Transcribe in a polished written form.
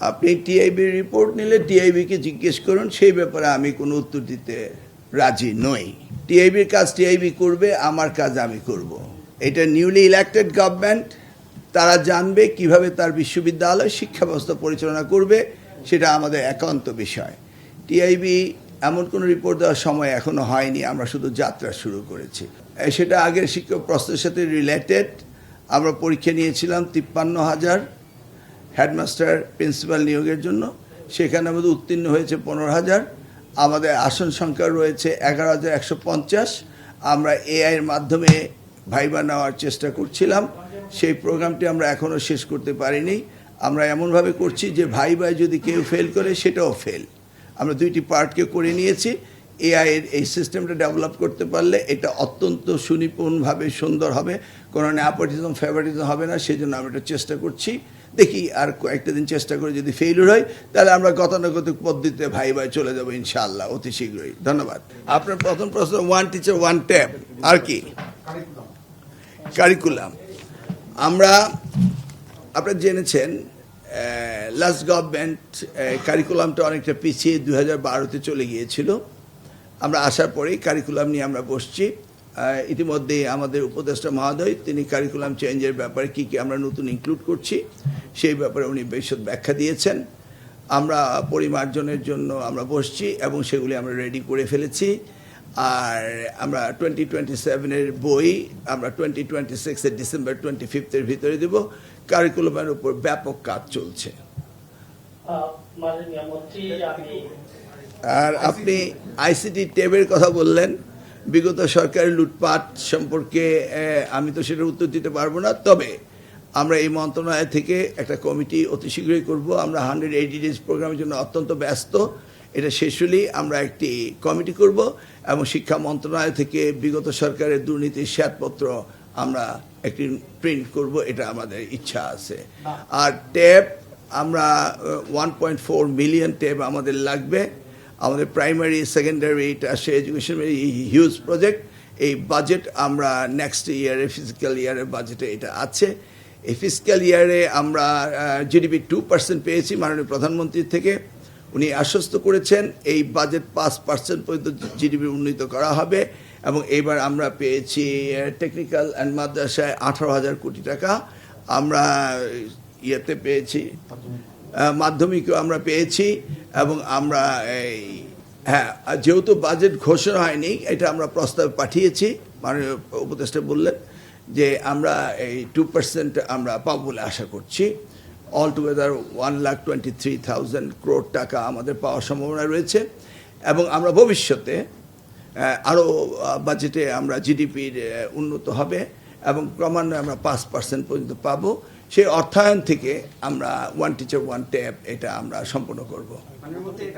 আপনি টিআইবির রিপোর্ট নিলে টিআইবিকে জিজ্ঞেস করুন, সেই ব্যাপারে আমি কোনো উত্তর দিতে রাজি নই। টিআইবির কাজ টিআইবি করবে, আমার কাজ আমি করব। এটা নিউলি ইলেক্টেড গভর্নমেন্ট, তারা জানবে কিভাবে তার বিশ্ববিদ্যালয় শিক্ষা ব্যবস্থা পরিচালনা করবে, সেটা আমাদের একান্ত বিষয়। টিআইবি এমন কোনো রিপোর্ট দেওয়ার সময় এখনো হয়নি, আমরা শুধু যাত্রা শুরু করেছি। সেটা আগের শিক্ষক প্রশ্নের সাথে রিলেটেড। আমরা পরীক্ষা নিয়েছিলাম 53,000 হেডমাস্টার প্রিন্সিপাল নিয়োগের জন্য, সেখানে আমাদের উত্তীর্ণ হয়েছে 15,000। আমাদের আসন সংখ্যা রয়েছে 11,150। আমরা এআইয়ের মাধ্যমে ভাইবা নেওয়ার চেষ্টা করছিলাম, সেই প্রোগ্রামটি আমরা এখনও শেষ করতে পারিনি। আমরা এমনভাবে করছি যে ভাইবায় যদি কেউ ফেল করে সেটাও ফেল। আমরা দুইটি পার্টকে করে নিয়েছি। এআইয়ের এই সিস্টেমটা ডেভেলপ করতে পারলে এটা অত্যন্ত সুনিপুণভাবে সুন্দর হবে, কোনো নেপোটিজম ফেভারিটিজম হবে না, সেই জন্য আমরা এটা চেষ্টা করছি। দেখি আর কয়েকটা দিন চেষ্টা করে যদি ফেইলিউর হয় তাহলে আমরা গতানুগতিক পদ্ধতিতে ভাই চলে যাবো ইনশাআল্লাহ অতি শীঘ্রই। ধন্যবাদ। আপনার প্রথম প্রশ্ন, ওয়ান টিচার ওয়ান ট্যাব, আর কি কারিকুলাম। আপনারা জেনেছেন লাস্ট গভর্নমেন্ট কারিকুলামটা অনেকটা পিছিয়ে 2012-তে চলে গিয়েছিল। আমরা আসার পরেই কারিকুলাম নিয়ে আমরা বসছি। ইতিমধ্যে আমাদের উপদেষ্টা মহোদয় তিনি কারিকুলাম চেঞ্জের ব্যাপারে কী কী আমরা নতুন ইনক্লুড করছি সেই ব্যাপারে উনি বিশদ ব্যাখ্যা দিয়েছেন। আমরা পরিমার্জনের জন্য আমরা বসছি এবং সেগুলি আমরা রেডি করে ফেলেছি। আর আমরা 2027-এর বই আমরা 2026-এর ডিসেম্বর 25-এর ভিতরে দেব। কারিকুলামের উপর ব্যাপক কাজ চলছে। আর আপনি আইসিটি ট্যাবের কথা বললেন, বিগত সরকারের লুটপাট সম্পর্কে আমি তো সেটার উত্তর দিতে পারবো না, তবে আমরা এই মন্ত্রণালয় থেকে একটা কমিটি অতি শীঘ্রই করব। আমরা 180 ডেজ প্রোগ্রামের জন্য অত্যন্ত ব্যস্ত। এটা শেষ হলেই আমরা একটি কমিটি করব এবং শিক্ষা মন্ত্রণালয় থেকে বিগত সরকারের দুর্নীতির শ্বেতপত্র আমরা একটি প্রিন্ট করব, এটা আমাদের ইচ্ছা আছে। আর ট্যাব আমরা 1.4 মিলিয়ন ট্যাব আমাদের লাগবে। আমাদের primary secondary tertiary education huge project. এই বাজেট আমরা নেক্সট ইয়ারে ফিজিক্যাল ইয়ারের বাজেটে এটা আছে। এই ফিজিক্যাল ইয়ারে আমরা জিডিপি 2% পেয়েছি মাননীয় প্রধানমন্ত্রীর থেকে। উনি আশ্বস্ত করেছেন এই বাজেট 5% পর্যন্ত জিডিপি উন্নীত করা হবে। এবং এইবার আমরা পেয়েছি টেকনিক্যাল অ্যান্ড মাদ্রাসায় 18,000 কোটি টাকা। আমরা ইয়েতে পেয়েছি, মাধ্যমিকও আমরা পেয়েছি। এবং আমরা যেহেতু বাজেট ঘোষণা হয়নি, এটা আমরা প্রস্তাব পাঠিয়েছি। মাননীয় উপদেষ্টা বললেন যে আমরা এই 2% আমরা পাবো বলে আশা করছি। অল টুগেদার 1,23,000 crore টাকা আমাদের পাওয়ার সম্ভাবনা রয়েছে। এবং আমরা ভবিষ্যতে আরও বাজেটে আমরা জিডিপির উন্নত হবে এবং ক্রমান্বয়ে আমরা 5% পর্যন্ত পাবো। সেই অর্থায়ন থেকে আমরা ওয়ান টিচার ওয়ান ট্যাব এটা আমরা সম্পন্ন করব।